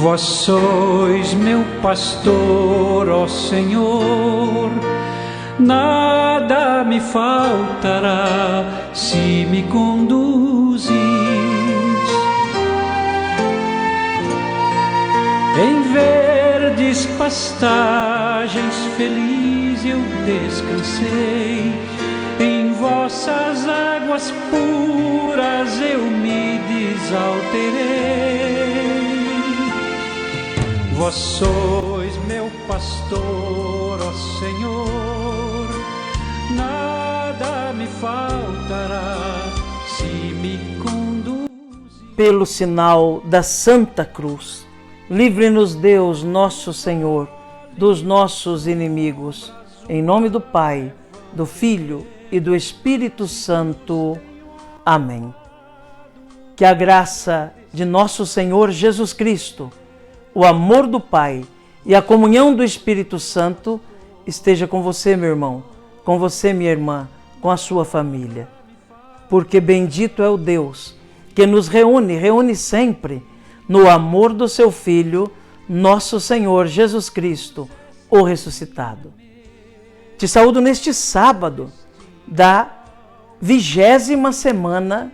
Vós sois meu pastor, ó Senhor, nada me faltará se me conduzis. Em verdes pastagens feliz eu descansei, em vossas águas puras eu me desalterei. Vós sois meu pastor, ó Senhor, nada me faltará se me conduzir. Pelo sinal da Santa Cruz, livre-nos Deus, nosso Senhor, dos nossos inimigos. Em nome do Pai, do Filho e do Espírito Santo. Amém. Que a graça de nosso Senhor Jesus Cristo, o amor do Pai e a comunhão do Espírito Santo esteja com você, meu irmão, com você, minha irmã, com a sua família. Porque bendito é o Deus que nos reúne sempre no amor do seu Filho, nosso Senhor Jesus Cristo, o ressuscitado. Te saúdo neste sábado da 20ª semana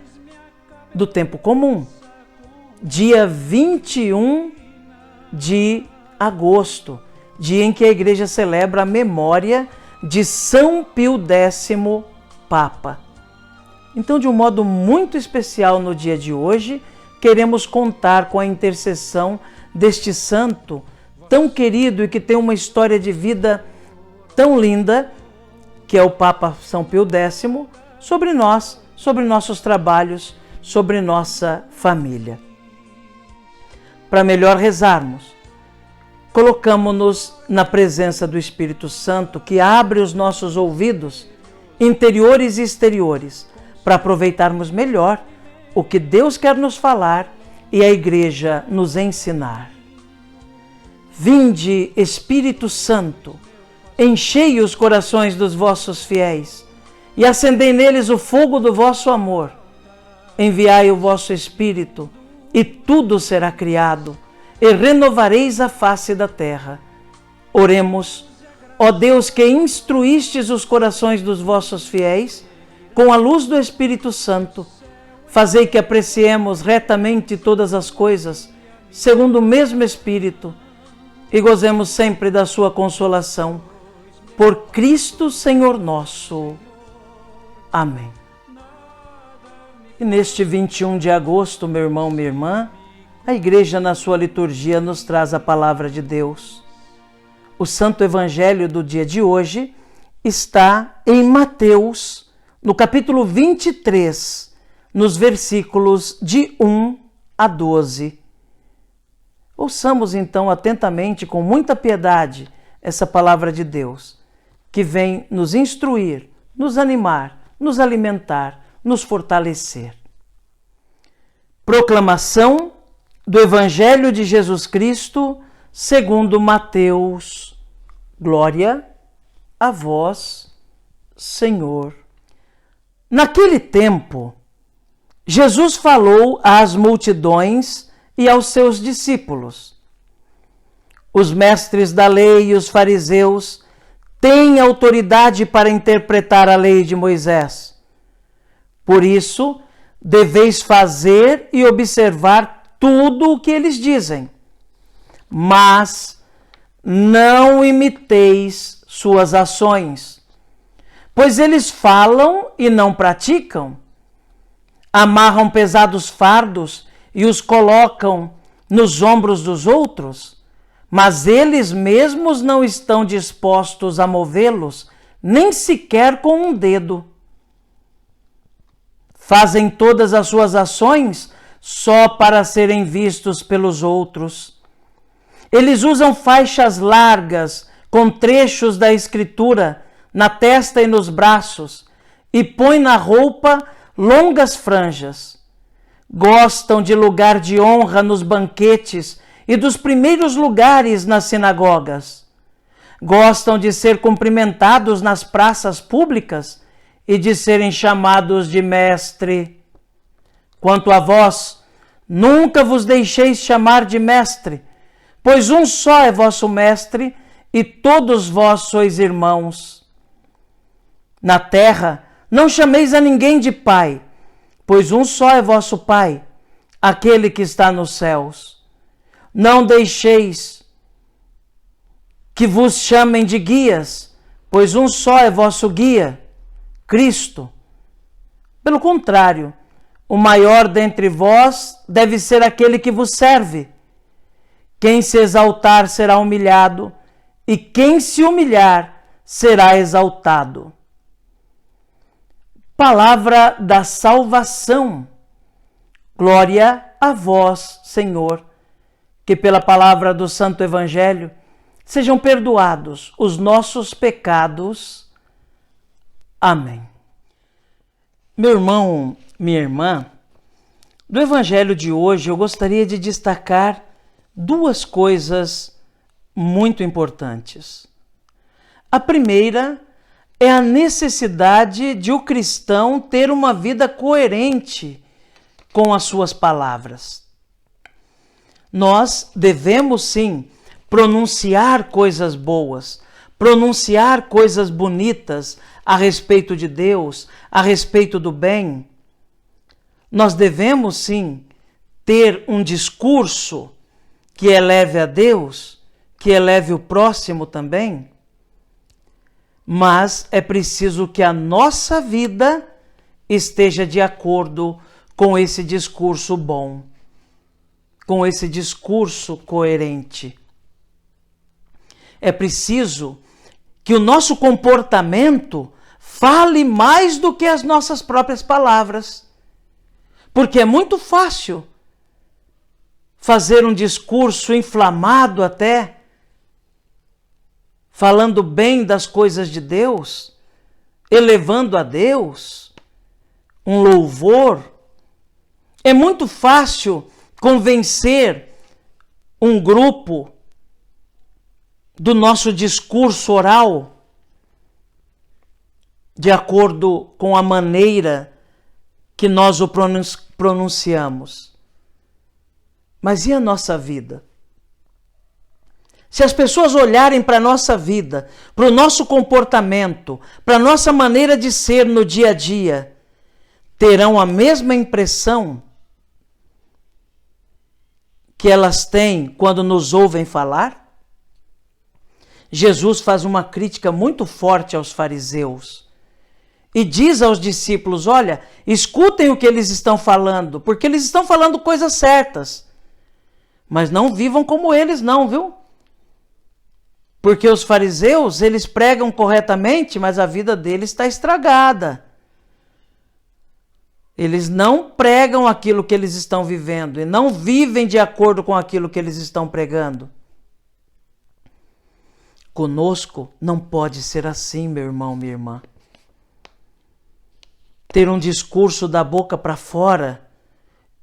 do tempo comum, dia 21 de agosto, dia em que a Igreja celebra a memória de São Pio X, Papa. Então, de um modo muito especial no dia de hoje, queremos contar com a intercessão deste santo tão querido e que tem uma história de vida tão linda, que é o Papa São Pio X, sobre nós, sobre nossos trabalhos, sobre nossa família. Para melhor rezarmos, colocamo-nos na presença do Espírito Santo, que abre os nossos ouvidos, interiores e exteriores, para aproveitarmos melhor o que Deus quer nos falar e a Igreja nos ensinar. Vinde, Espírito Santo, enchei os corações dos vossos fiéis e acendei neles o fogo do vosso amor. Enviai o vosso Espírito e tudo será criado e renovareis a face da terra. Oremos, ó Deus, que instruístes os corações dos vossos fiéis com a luz do Espírito Santo, fazei que apreciemos retamente todas as coisas, segundo o mesmo Espírito, e gozemos sempre da sua consolação. Por Cristo Senhor nosso. Amém. E neste 21 de agosto, meu irmão, minha irmã, a Igreja na sua liturgia nos traz a palavra de Deus. O Santo Evangelho do dia de hoje está em Mateus, no capítulo 23, nos versículos de 1 a 12. Ouçamos então atentamente, com muita piedade, essa palavra de Deus, que vem nos instruir, nos animar, nos alimentar, nos fortalecer. Proclamação do Evangelho de Jesus Cristo segundo Mateus. Glória a vós, Senhor. Naquele tempo, Jesus falou às multidões e aos seus discípulos. Os mestres da lei e os fariseus têm autoridade para interpretar a lei de Moisés. Por isso, deveis fazer e observar tudo o que eles dizem, mas não imiteis suas ações, pois eles falam e não praticam. Amarram pesados fardos e os colocam nos ombros dos outros, mas eles mesmos não estão dispostos a movê-los, nem sequer com um dedo. Fazem todas as suas ações só para serem vistos pelos outros. Eles usam faixas largas com trechos da Escritura na testa e nos braços e põem na roupa longas franjas. Gostam de lugar de honra nos banquetes e dos primeiros lugares nas sinagogas. Gostam de ser cumprimentados nas praças públicas e de serem chamados de mestre. Quanto a vós, nunca vos deixeis chamar de mestre, pois um só é vosso mestre, e todos vós sois irmãos. Na terra não chameis a ninguém de pai, pois um só é vosso Pai, aquele que está nos céus. Não deixeis que vos chamem de guias, pois um só é vosso guia, Cristo. Pelo contrário, o maior dentre vós deve ser aquele que vos serve. Quem se exaltar será humilhado, e quem se humilhar será exaltado. Palavra da salvação. Glória a vós, Senhor. Que pela palavra do Santo Evangelho sejam perdoados os nossos pecados. Amém. Meu irmão, minha irmã, do Evangelho de hoje eu gostaria de destacar duas coisas muito importantes. A primeira é a necessidade de o cristão ter uma vida coerente com as suas palavras. Nós devemos sim pronunciar coisas boas, pronunciar coisas bonitas a respeito de Deus, a respeito do bem. Nós devemos sim ter um discurso que eleve a Deus, que eleve o próximo também, mas é preciso que a nossa vida esteja de acordo com esse discurso bom, com esse discurso coerente. É preciso que o nosso comportamento fale mais do que as nossas próprias palavras, porque é muito fácil fazer um discurso inflamado até, falando bem das coisas de Deus, elevando a Deus, um louvor. É muito fácil convencer um grupo do nosso discurso oral de acordo com a maneira que nós o pronunciamos. Mas e a nossa vida? Se as pessoas olharem para a nossa vida, para o nosso comportamento, para a nossa maneira de ser no dia a dia, terão a mesma impressão que elas têm quando nos ouvem falar? Jesus faz uma crítica muito forte aos fariseus e diz aos discípulos: olha, escutem o que eles estão falando, porque eles estão falando coisas certas, mas não vivam como eles não, viu? Porque os fariseus, eles pregam corretamente, mas a vida deles está estragada. Eles não pregam aquilo que eles estão vivendo e não vivem de acordo com aquilo que eles estão pregando. Conosco não pode ser assim, meu irmão, minha irmã. Ter um discurso da boca para fora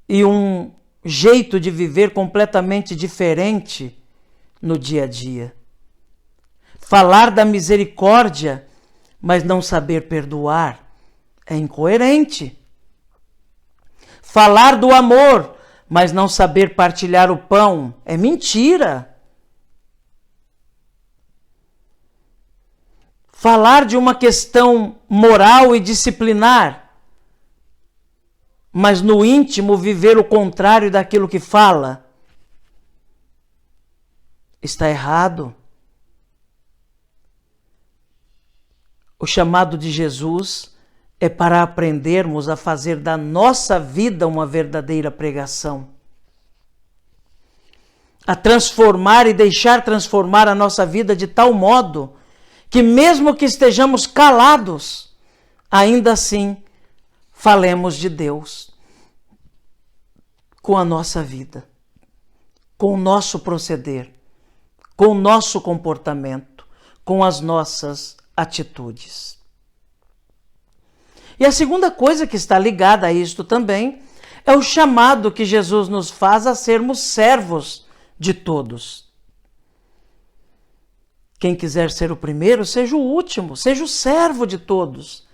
e um jeito de viver completamente diferente no dia a dia. Falar da misericórdia, mas não saber perdoar, é incoerente. Falar do amor, mas não saber partilhar o pão, é mentira. Falar de uma questão moral e disciplinar, mas no íntimo viver o contrário daquilo que fala, está errado. O chamado de Jesus é para aprendermos a fazer da nossa vida uma verdadeira pregação. A transformar e deixar transformar a nossa vida de tal modo que mesmo que estejamos calados, ainda assim falemos de Deus com a nossa vida, com o nosso proceder, com o nosso comportamento, com as nossas atitudes. E a segunda coisa que está ligada a isto também é o chamado que Jesus nos faz a sermos servos de todos. Quem quiser ser o primeiro, seja o último, seja o servo de todos.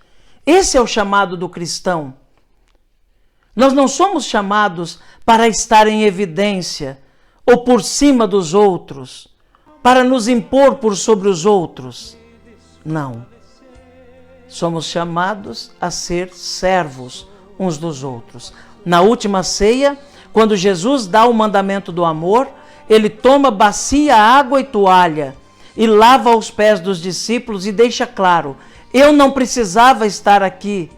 Esse é o chamado do cristão. Nós não somos chamados para estar em evidência ou por cima dos outros, para nos impor por sobre os outros. Não. Somos chamados a ser servos uns dos outros. Na última ceia, quando Jesus dá o mandamento do amor, ele toma bacia, água e toalha e lava os pés dos discípulos e deixa claro: eu não precisava estar aqui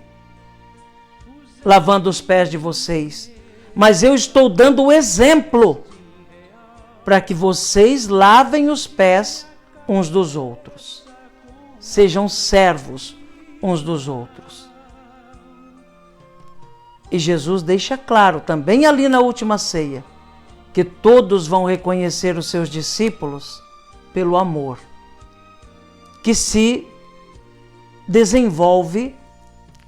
lavando os pés de vocês, mas eu estou dando o exemplo para que vocês lavem os pés uns dos outros. Sejam servos uns dos outros. E Jesus deixa claro também ali na última ceia que todos vão reconhecer os seus discípulos pelo amor que se desenvolve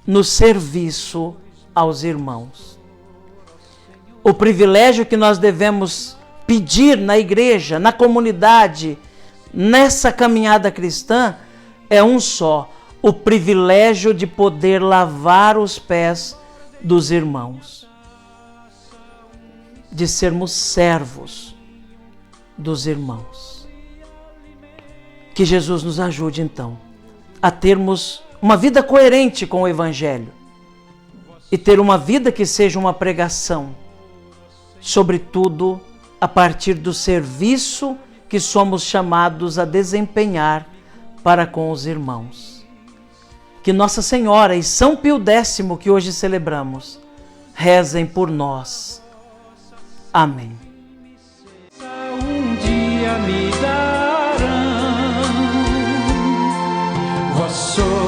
no serviço aos irmãos. O privilégio que nós devemos pedir na igreja, na comunidade, nessa caminhada cristã, é um só: o privilégio de poder lavar os pés dos irmãos, de sermos servos dos irmãos. Que Jesus nos ajude, então, a termos uma vida coerente com o Evangelho e ter uma vida que seja uma pregação, sobretudo a partir do serviço que somos chamados a desempenhar para com os irmãos. Que Nossa Senhora e São Pio X, que hoje celebramos, rezem por nós. Amém. Um dia me darão, vós sois